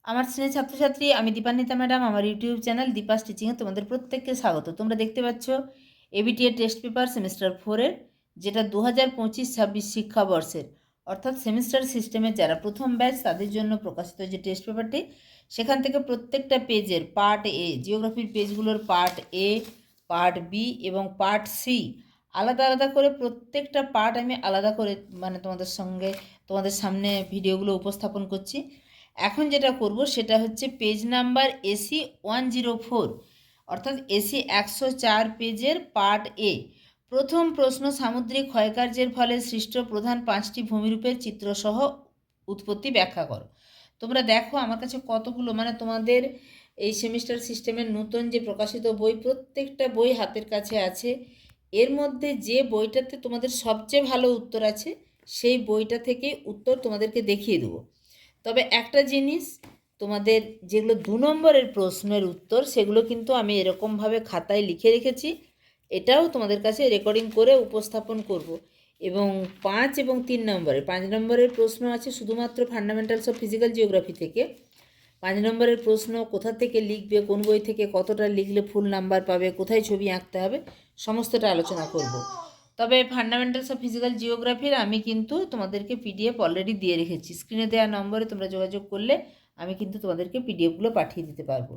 আমার শ্রেণীর ছাত্রছাত্রী, আমি দীপান্বিতা ম্যাডাম। আমার ইউটিউব চ্যানেল দীপাস টিচিংয়ে তোমাদের প্রত্যেককে স্বাগত। তোমরা দেখতে পাচ্ছ এবিটিএ টেস্ট পেপার সেমিস্টার 4-এর, যেটা 2025-26 শিক্ষাবর্ষের, অর্থাৎ সেমিস্টার সিস্টেমের যারা প্রথম ব্যাচ তাদের জন্য প্রকাশিত যে টেস্ট পেপারটি, সেখান থেকে প্রত্যেকটা পেজের পার্ট এ, জিওগ্রাফির পেজগুলোর পার্ট এ, পার্ট বি এবং পার্ট সি আলাদা আলাদা করে প্রত্যেকটা পার্ট আমি আলাদা করে তোমাদের সামনে ভিডিওগুলো উপস্থাপন করছি। এখন যেটা করব সেটা হচ্ছে পেজ নাম্বার এসি 104, অর্থাৎ এসি 104 পেজের পার্ট এ। প্রথম প্রশ্ন, সামুদ্রিক ক্ষয়কার্যের ফলে সৃষ্ট প্রধান 5টি ভূমিরূপের চিত্রসহ উৎপত্তি ব্যাখ্যা করো। তোমরা দেখো আমার কাছে কতগুলো, তোমাদের এই সেমিস্টার সিস্টেমের নতুন যে প্রকাশিত বই, প্রত্যেকটা বই হাতের কাছে আছে। এর মধ্যে যে বইটাতে তোমাদের সবচেয়ে ভালো উত্তর আছে সেই বইটা থেকে উত্তর তোমাদেরকে দেখিয়ে দেবো। তবে একটা জিনিস, তোমাদের যেগুলো 2 নম্বরের প্রশ্নের উত্তর সেগুলো কিন্তু আমি এরকমভাবে খাতায় লিখে রেখেছি, এটাও তোমাদের কাছে রেকর্ডিং করে উপস্থাপন করব। এবং 5 এবং 3 নম্বরের 5 নম্বরের প্রশ্ন আছে শুধুমাত্র ফান্ডামেন্টালস অফ ফিজিক্যাল জিওগ্রাফি থেকে। 5 নম্বরের প্রশ্ন কোথা থেকে লিখবে, কোন বই থেকে কতটা লিখলে ফুল নাম্বার পাবে, কোথায় ছবি আঁকতে হবে, সমস্তটা আলোচনা করব। তবে ফান্ডামেন্টালস অফ ফিজিক্যাল জিওগ্রাফির আমি কিন্তু তোমাদেরকে পিডিএফ অলরেডি দিয়ে রেখেছি। স্ক্রিনে দেওয়া নম্বরে তোমরা যোগাযোগ করলে আমি কিন্তু তোমাদেরকে পিডিএফগুলো পাঠিয়ে দিতে পারবো।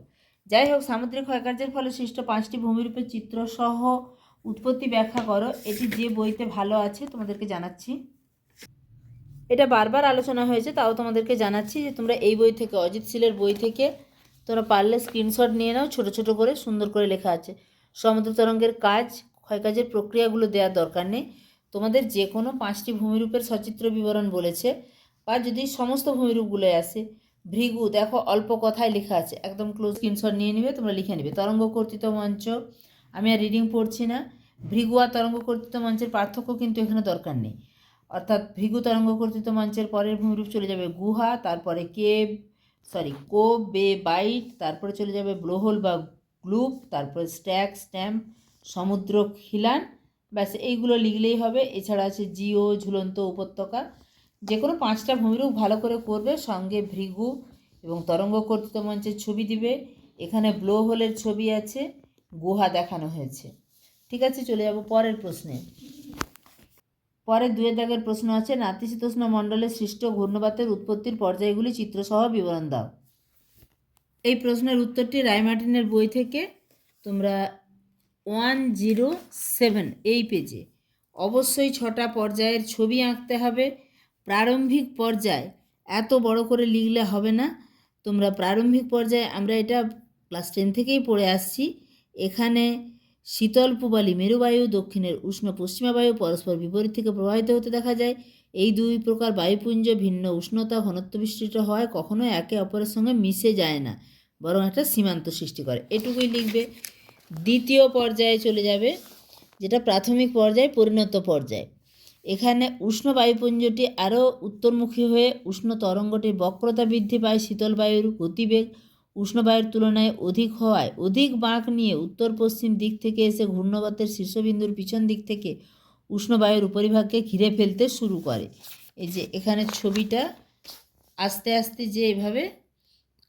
যাই হোক, সামুদ্রিক ক্ষয়কার্যের ফলে সৃষ্ট 5টি ভূমিরূপের চিত্রসহ উৎপত্তি ব্যাখ্যা করো, এটি যে বইতে ভালো আছে তোমাদেরকে জানাচ্ছি। এটা বারবার আলোচনা হয়েছে, তাও তোমাদেরকে জানাচ্ছি যে তোমরা এই বই থেকে, অজিত শীলের বই থেকে তোমরা পারলে স্ক্রিনশট নিয়ে নাও। ছোট ছোট করে সুন্দর করে লেখা আছে। সমুদ্র তরঙ্গের কাজ, ক্ষয়কাজের প্রক্রিয়াগুলো দেওয়ার দরকার নেই। তোমাদের যে কোনো 5টি ভূমিরূপের সচিত্র বিবরণ বলেছে, বা যদি সমস্ত ভূমিরূপগুলো আসে, ভৃগু দেখো অল্প কথায় লেখা আছে, একদম ক্লোজ, স্ক্রিনশট নিয়ে নেবে, তোমরা লিখে নেবে। তরঙ্গ কর্তৃত মঞ্চ, আমি আর রিডিং পড়ছি না। ভৃগু আর তরঙ্গ কর্তৃত মঞ্চের পার্থক্য কিন্তু এখানে দরকার নেই। অর্থাৎ ভৃগু তরঙ্গ কর্তৃত মঞ্চের পরের ভূমিরূপ চলে যাবে গুহা, তারপরে কোব, বে, বাইট, তারপরে চলে যাবে ব্লোহোল বা গ্লুপ, তারপরে স্ট্যাক, স্ট্যাম্প, সমুদ্র খিলান। ব্যাস এইগুলো লিখলেই হবে। এছাড়া আছে জিও, ঝুলন্ত উপত্যকা। যে কোনো 5টা ভূমিরূপ ভালো করে করবে, সঙ্গে ভৃগু এবং তরঙ্গ কর্তৃত মঞ্চের ছবি দিবে। এখানে ব্লোহোলের ছবি আছে, গুহা দেখানো হয়েছে। ঠিক আছে, চলে যাব পরের প্রশ্নে। পরে 2 দাগের প্রশ্ন আছে, নাতিশীতোষ্ণ মণ্ডলে সৃষ্ট ঘূর্ণবাতের উৎপত্তির পর্যায়গুলি চিত্রসহ বিবরণ দাও। এই প্রশ্নের উত্তরটি রায়মার্টিনের বই থেকে তোমরা 107 এই পেজে অবশ্যই 6টা পর্যায়ের ছবি আঁকতে হবে। প্রারম্ভিক পর্যায় এত বড় করে লিখলে হবে না। তোমরা প্রারম্ভিক পর্যায়ে, আমরা এটা ক্লাস 10 থেকেই পড়ে আসছি, এখানে শীতল পূবালী মেরুবায়ু, দক্ষিণের উষ্ণ পশ্চিমা বায়ু পরস্পর বিপরীত থেকে প্রবাহিত হতে দেখা যায়। এই 2 প্রকার বায়ুপুঞ্জ ভিন্ন উষ্ণতা ঘনত্ব বিশিষ্ট হয়, কখনো একে অপরের সঙ্গে মিশে যায় না, বরং একটা সীমান্ত সৃষ্টি করে। এটুকুই লিখবে। দ্বিতীয় পর্যায়ে চলে যাবে, যেটা প্রাথমিক পর্যায়, পরিণত পর্যায়। এখানে উষ্ণ বায়ুপুঞ্জটি আরও উত্তরমুখী হয়ে উষ্ণ তরঙ্গটির বক্রতা বৃদ্ধি পায়। শীতল বায়ুর গতিবেগ উষ্ণ বায়ুর তুলনায় অধিক হওয়ায় অধিক বাঁক নিয়ে উত্তর পশ্চিম দিক থেকে এসে ঘূর্ণবাতের শীর্ষবিন্দুর পিছন দিক থেকে উষ্ণ বায়ুর উপরিভাগকে ঘিরে ফেলতে শুরু করে। এই যে এখানে ছবিটা আস্তে আস্তে যে এভাবে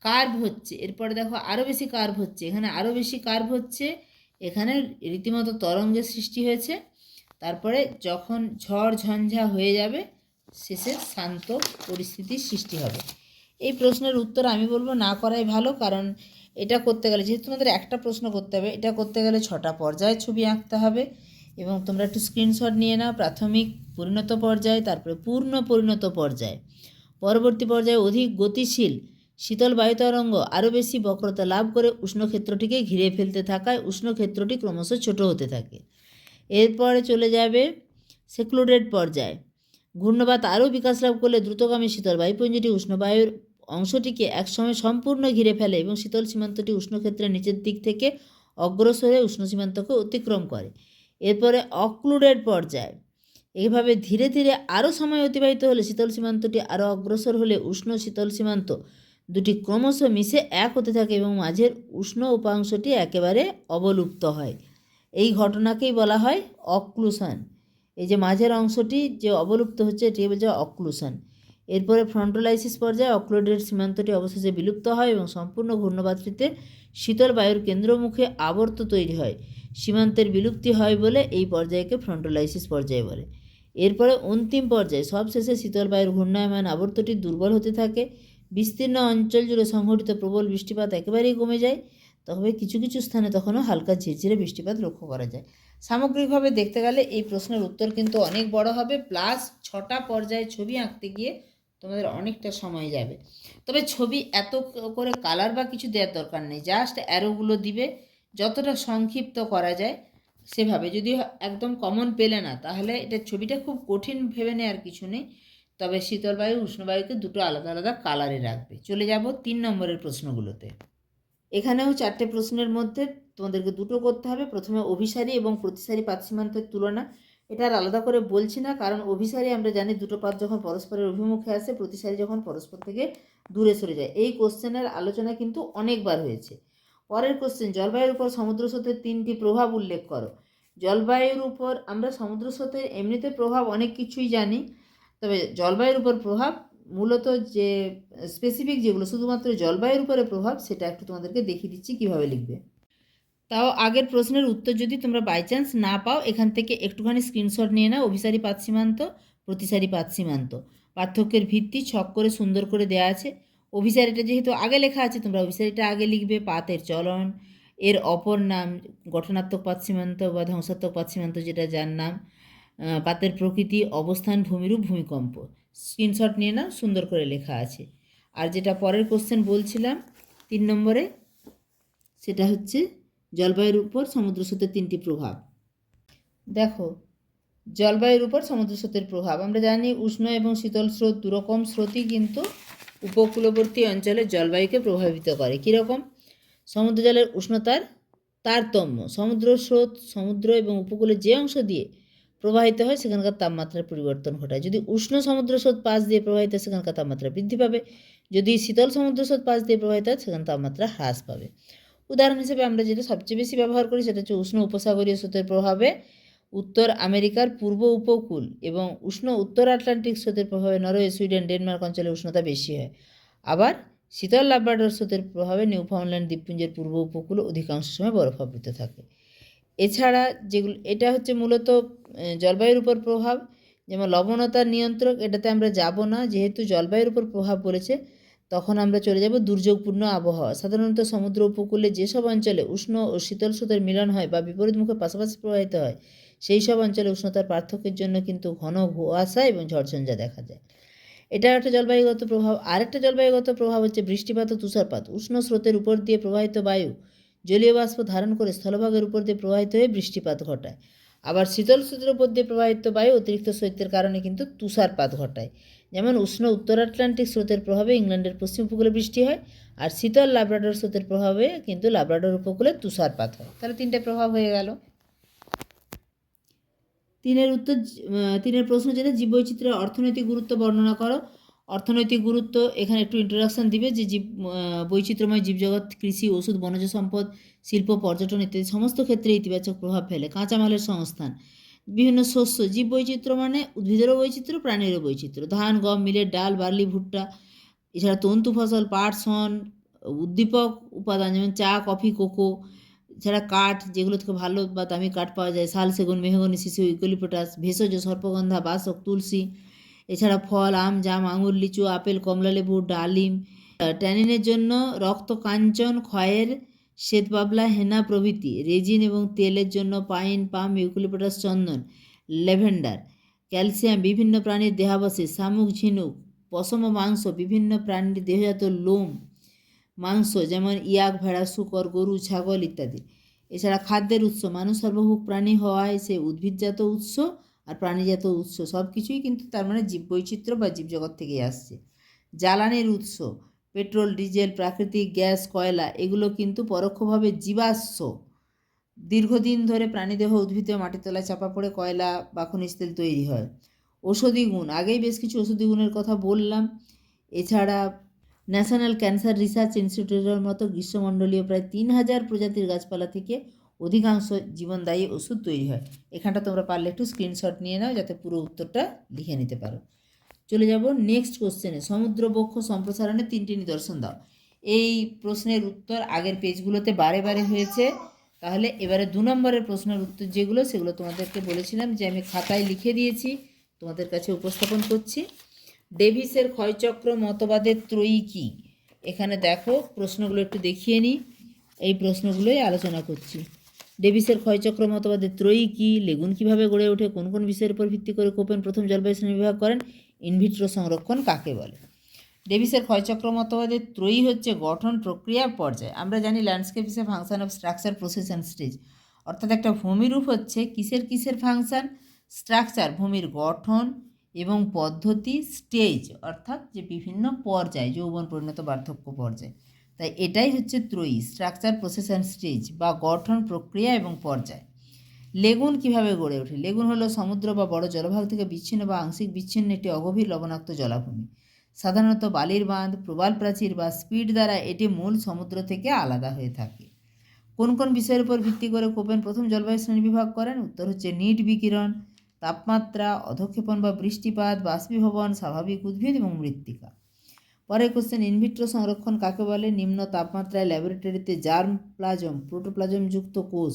কার্ভ হচ্ছে, এরপরে দেখো আরও বেশি কার্ভ হচ্ছে, এখানে আরও বেশি কার্ভ হচ্ছে, এখানে রীতিমতো তরঙ্গের সৃষ্টি হয়েছে। তারপরে যখন ঝড় ঝঞ্ঝা হয়ে যাবে, শেষে শান্ত পরিস্থিতির সৃষ্টি হবে। এই প্রশ্নের উত্তর আমি বলবো না করাই ভালো, কারণ এটা করতে গেলে, যেহেতু তোমাদের একটা প্রশ্ন করতে হবে, এটা করতে গেলে 6টা পর্যায়ে ছবি আঁকতে হবে। এবং তোমরা একটু স্ক্রিনশট নিয়ে নাও। প্রাথমিক, পরিণত পর্যায়, তারপরে পূর্ণ পরিণত পর্যায়। পরবর্তী পর্যায়ে অধিক গতিশীল শীতল বায়ুতরঙ্গ আরও বেশি বক্রতা লাভ করে উষ্ণক্ষেত্রটিকে ঘিরে ফেলতে থাকায় উষ্ণক্ষেত্রটি ক্রমশ ছোট হতে থাকে। এরপরে চলে যাবে সেক্লুডেড পর্যায়। ঘূর্ণবাত আরও বিকাশ লাভ করলে দ্রুতগামী শীতল বায়ুপুঞ্জটি উষ্ণবায়ুর অংশটিকে একসময় সম্পূর্ণ ঘিরে ফেলে এবং শীতল সীমান্তটি উষ্ণক্ষেত্রের নিচের দিক থেকে অগ্রসর হয়ে উষ্ণ সীমান্তকে অতিক্রম করে। এরপরে অক্লুডেড পর্যায়। এইভাবে ধীরে ধীরে আরও সময় অতিবাহিত হলে শীতল সীমান্তটি আরও অগ্রসর হলে উষ্ণ শীতল সীমান্ত দুটি ক্রমশ মিশে এক হতে থাকে এবং মাঝের উষ্ণ উপাংশটি একেবারে অবলুপ্ত হয়। এই ঘটনাকেই বলা হয় অক্লুশন। এই যে মাঝের অংশটি যে অবলুপ্ত হচ্ছে, এটি বলছে অক্লুশন। এরপরে ফ্রন্টোলাইসিস পর্যায়ে অক্লোডের সীমান্তটি অবশেষে বিলুপ্ত হয় এবং সম্পূর্ণ ঘূর্ণবাতটিতে শীতল বায়ুর কেন্দ্রমুখে আবর্ত তৈরি হয়। সীমান্তের বিলুপ্তি হয় বলে এই পর্যায়কে ফ্রন্টোলাইসিস পর্যায় বলে। এরপরে অন্তিম পর্যায়ে সবশেষে শীতল বায়ুর ঘূর্ণায়মান আবর্তটি দুর্বল হতে থাকে, বিস্তীর্ণ অঞ্চল জুড়ে সংঘটিত প্রবল বৃষ্টিপাত একেবারেই কমে যায়, তবে কিছু কিছু স্থানে তখনও হালকা ঝিরঝিরে বৃষ্টিপাত লক্ষ্য করা যায়। সামগ্রিকভাবে দেখতে গেলে এই প্রশ্নের উত্তর কিন্তু অনেক বড় হবে, প্লাস 6টা পর্যায়ে ছবি আঁকতে গিয়ে তোমাদের অনেকটা সময় যাবে। তবে ছবি এত করে কালার বা কিছু দেওয়ার দরকার নেই, জাস্ট অ্যারোগুলো দিবে, যতটা সংক্ষিপ্ত করা যায় সেভাবে। যদি একদম কমন পেলে না, তাহলে এটা ছবিটা খুব কঠিন ভেবে নেওয়ার কিছু নেই। তবে শীতল বায়ু উষ্ণবায়ুকে দুটো আলাদা আলাদা কালারে রাখবে। চলে যাব 3 নম্বরের প্রশ্নগুলোতে। এখানেও 4টে প্রশ্নের মধ্যে তোমাদেরকে দুটো করতে হবে। প্রথমে অভিসারী এবং প্রতিসারী পাত সীমান্তের তুলনা। এটা আর আলাদা করে বলছি না, কারণ অভিসারী আমরা জানি দুটো পাত যখন পরস্পরের অভিমুখে আসে, প্রতিসারী যখন পরস্পর থেকে দূরে সরে যায়। এই কোশ্চেনের আলোচনা কিন্তু অনেকবার হয়েছে। পরের কোশ্চেন, জলবায়ুর উপর সমুদ্র স্রোতের 3টি প্রভাব উল্লেখ করো। জলবায়ুর উপর আমরা সমুদ্র স্রোতের এমনিতে প্রভাব অনেক কিছুই জানি, তবে জলবায়ুর উপর প্রভাব মূলত যে স্পেসিফিক যেগুলো শুধুমাত্র জলবায়ুর উপরে প্রভাব, সেটা একটু তোমাদেরকে দেখিয়ে দিচ্ছি কীভাবে লিখবে। তাও আগের প্রশ্নের উত্তর যদি তোমরা বাই চান্স না পাও, এখান থেকে একটুখানি স্ক্রিনশট নিয়ে নাও। অভিসারী পাত সীমান্ত, প্রতিসারী পাত সীমান্ত, পার্থক্যের ভিত্তি ছক করে সুন্দর করে দেওয়া আছে। অভিসারীটা যেহেতু আগে লেখা আছে, তোমরা অভিসারীটা আগে লিখবে। পাতের চলন, এর অপর নাম গঠনাত্মক পাত সীমান্ত বা ধ্বংসাত্মক পাত সীমান্ত, যেটা যার নাম। পাতের প্রকৃতি, অবস্থান, ভূমিরূপ, ভূমিকম্প। স্ক্রিনশট নিয়ে নাও, সুন্দর করে লেখা আছে। আর যেটা পরের কোশ্চেন বলছিলাম 3 নম্বরে, সেটা হচ্ছে জলবায়ুর উপর সমুদ্র স্রোতের 3টি প্রভাব। দেখো, জলবায়ুর উপর সমুদ্র স্রোতের প্রভাব আমরা জানি, উষ্ণ এবং শীতল স্রোত দুরকম স্রোতই কিন্তু উপকূলবর্তী অঞ্চলের জলবায়ুকে প্রভাবিত করে। কীরকম? সমুদ্র জলের উষ্ণতার তারতম্য, সমুদ্র স্রোত সমুদ্র এবং উপকূলের যে অংশ দিয়ে প্রবাহিত হয় সেখানকার তাপমাত্রার পরিবর্তন ঘটায়। যদি উষ্ণ সমুদ্র স্রোত পাশ দিয়ে প্রবাহিত হয় সেখানকার তাপমাত্রা বৃদ্ধি পাবে, যদি শীতল সমুদ্র স্রোত পাশ দিয়ে প্রবাহিত হয় সেখানে তাপমাত্রা হ্রাস পাবে। উদাহরণ হিসেবে আমরা যেটা সবচেয়ে বেশি ব্যবহার করি সেটা হচ্ছে উষ্ণ উপসাগরীয় স্রোতের প্রভাবে উত্তর আমেরিকার পূর্ব উপকূল এবং উষ্ণ উত্তর আটলান্টিক স্রোতের প্রভাবে নরওয়ে, সুইডেন, ডেনমার্ক অঞ্চলে উষ্ণতা বেশি হয়। আবার শীতল লাব্রাডর স্রোতের প্রভাবে নিউফাউন্ডল্যান্ড দ্বীপপুঞ্জের পূর্ব উপকূল অধিকাংশ সময় বরফাবৃত থাকে। এছাড়া যেগুলো, এটা হচ্ছে মূলত জলবায়ুর উপর প্রভাব। যেমন লবণতার নিয়ন্ত্রক, এটাতে আমরা যাব না, যেহেতু জলবায়ুর উপর প্রভাব পড়েছে। তখন আমরা চলে যাব দুর্যোগপূর্ণ আবহাওয়া। সাধারণত সমুদ্র উপকূলে যেসব অঞ্চলে উষ্ণ ও শীতল স্রোতের মিলন হয় বা বিপরীত মুখে পাশাপাশি প্রবাহিত হয়, সেই সব অঞ্চলে উষ্ণতার পার্থক্যের জন্য কিন্তু ঘন কুয়াশা এবং ঝড়ঝঞ্ঝা দেখা যায়। এটা একটা জলবায়ুগত প্রভাব। আরেকটা জলবায়ুগত প্রভাব হচ্ছে বৃষ্টিপাত ও তুষারপাত। উষ্ণ স্রোতের উপর দিয়ে প্রবাহিত বায়ু জলীয় বাষ্প ধারণ করে স্থলভাগের উপর দিয়ে প্রবাহিত হয়ে বৃষ্টিপাত ঘটায়। আবার শীতল স্রোতের উপর দিয়ে প্রবাহিত বায়ু অতিরিক্ত শৈত্যের কারণে কিন্তু তুষারপাত ঘটায়। যেমন উষ্ণ উত্তর আটলান্টিক স্রোতের প্রভাবে ইংল্যান্ডের পশ্চিম উপকূলে বৃষ্টি হয়, আর শীতল লাব্রাডর স্রোতের প্রভাবে কিন্তু লাব্রাডর উপকূলে তুষারপাত হয়। তাহলে 3টে প্রভাব হয়ে গেল। 3-এর প্রশ্ন যেটা, জীববৈচিত্র্যের অর্থনৈতিক গুরুত্ব বর্ণনা করো। অর্থনৈতিক গুরুত্ব এখানে একটু ইন্ট্রোডাকশান দিবে যে বৈচিত্র্যময় জীবজগৎ কৃষি, ওষুধ, বনজ সম্পদ, শিল্প, পর্যটন ইত্যাদি সমস্ত ক্ষেত্রে ইতিবাচক প্রভাব ফেলে। কাঁচামালের সংস্থান, বিভিন্ন শস্য, জীব বৈচিত্র্য মানে উদ্ভিদেরও বৈচিত্র্য, প্রাণীরও বৈচিত্র্য। ধান, গম, মিলেট, ডাল, বার্লি, ভুট্টা। এছাড়া তন্তু ফসল, পাট, শন, উদ্দীপক উপাদান যেমন চা, কফি, কোকো। এছাড়া কাঠ, যেগুলো থেকে ভালো বা দামি কাঠ পাওয়া যায়, শাল, সেগুন, মেহগনি, শিশু, ইউক্যালিপটাস। ভেষজ, সর্পগন্ধা, বাসক, তুলসী। এছাড়া ফল, আম, জাম, আঙুর, লিচু, আপেল, কমলালেবু, ডালিম। ট্যানিনের জন্য রক্ত কাঞ্চন, খয়ের, শ্বেতবাবলা, হেনা প্রভৃতি। রেজিন এবং তেলের জন্য পাইন, পাম, ইউক্যালিপটাস, চন্দন, ল্যাভেন্ডার। ক্যালসিয়াম, বিভিন্ন প্রাণীর দেহাবশেষ, শামুক, ঝিনুক। পশম ও মাংস, বিভিন্ন প্রাণীর দেহজাত লোম, মাংস যেমন ইয়াক, ভেড়া, শূকর, গরু, ছাগল ইত্যাদি। এছাড়া খাদ্যের উৎস, মানুষ সর্বভুক প্রাণী হওয়ায় সে উদ্ভিদজাত উৎস আর প্রাণীজাত উৎস সব কিছুই কিন্তু তার মানে জীববৈচিত্র্য বা জীবজগৎ থেকেই আসছে। জ্বালানির উৎস, পেট্রোল, ডিজেল, প্রাকৃতিক গ্যাস, কয়লা, এগুলো কিন্তু পরোক্ষভাবে জীবাশ্ম। দীর্ঘদিন ধরে প্রাণীদেহ উদ্ভিদে মাটির তলায় চাপা পড়ে কয়লা বা খনিজ তেল তৈরি হয়। ঔষধি গুণ, আগেই বেশ কিছু ঔষধি গুণের কথা বললাম। এছাড়া ন্যাশনাল ক্যান্সার রিসার্চ ইনস্টিটিউটের মতো গ্রীষ্মমণ্ডলীয় প্রায় 3000 প্রজাতির গাছপালা থেকে অধিকাংশ জীবনদায়ী ওষুধ তৈরি হয়। এখানটা তোমরা পারলে একটু স্ক্রিনশট নিয়ে নাও, যাতে পুরো উত্তরটা লিখে নিতে পারো। চলে যাব নেক্সট কোশ্চেনে। সমুদ্রবক্ষ সম্প্রসারণের 3টি নিদর্শন দাও। এই প্রশ্নের উত্তর আগের পেজগুলোতে বারে বারে হয়েছে। তাহলে এবারে 2 নম্বরের প্রশ্নের উত্তর যেগুলো, সেগুলো তোমাদেরকে বলেছিলাম যে আমি খাতায় লিখে দিয়েছি, তোমাদের কাছে উপস্থাপন করছি। ডেভিসের ক্ষয়চক্র মতবাদের ত্রয়ী কী? এখানে দেখো প্রশ্নগুলো একটু দেখিয়ে নিই, এই প্রশ্নগুলোই আলোচনা করছি। ডেভিসের ক্ষয়চক্র মতবাদের ত্রয়ী কী? লেগুন কীভাবে গড়ে ওঠে? কোন কোন বিষয়ের উপর ভিত্তি করে কোপেন প্রথম জলবায়ু শ্রেণীবিভাগ করেন? ইনভিট্রো সংরক্ষণ কাকে বলে? ডেভিসের ক্ষয়চক্র মতবাদের ত্রয়ী হচ্ছে গঠন, প্রক্রিয়া, পর্যায়। আমরা জানি landscape is a function of structure, process and stage. অর্থাৎ একটা ভূমিরূপ হচ্ছে কিসের ফাংশন? স্ট্রাকচার ভূমির গঠন এবং পদ্ধতি, স্টেজ অর্থাৎ যে বিভিন্ন পর্যায়, যৌবন, পরিণত, বার্ধক্য পর্যায়। তাই এটাই হচ্ছে ত্রয়ী, স্ট্রাকচার, প্রসেস অ্যান্ড স্টেজ বা গঠন, প্রক্রিয়া এবং পর্যায়। লেগুন কিভাবে গড়ে ওঠে? লেগুন হলো সমুদ্র বা বড় জলভাগ থেকে বিচ্ছিন্ন বা আংশিক বিচ্ছিন্ন একটি অগভীর লবণাক্ত জলাভূমি। সাধারণত বালির বাঁধ, প্রবাল প্রাচীর বা স্পিড দ্বারা এটি মূল সমুদ্র থেকে আলাদা হয়ে থাকে। কোন কোন বিষয়ের উপর ভিত্তি করে কোপেন প্রথম জলবায়ু শ্রেণীবিভাগ করেন? উত্তর হচ্ছে নিট বিকিরণ, তাপমাত্রা, অধঃক্ষেপণ বা বৃষ্টিপাত, বাষ্পীভবন, স্বাভাবিক উদ্ভিদ এবং মৃত্তিকা। পরের কোশ্চেন, ইনভিট্রো সংরক্ষণ কাকে বলে? নিম্ন তাপমাত্রায় ল্যাবরেটরিতে জার্ম প্লাজম, প্রোটোপ্লাজমযুক্ত কোষ,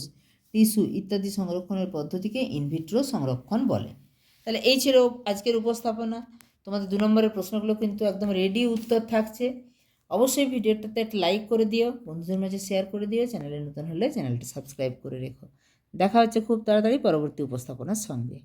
টিস্যু ইত্যাদি সংরক্ষণের পদ্ধতিকে ইনভিট্রো সংরক্ষণ বলে। তাহলে এই ছিল আজকের উপস্থাপনা। তোমাদের 2 নম্বরের প্রশ্নগুলো কিন্তু একদম রেডি উত্তর থাকছে। অবশ্যই ভিডিওটাতে একটা লাইক করে দিও, বন্ধুদের মাঝে শেয়ার করে দিও, চ্যানেলে নতুন হলে চ্যানেলটি সাবস্ক্রাইব করে রেখো। দেখা হচ্ছে খুব তাড়াতাড়ি পরবর্তী উপস্থাপনার সঙ্গে।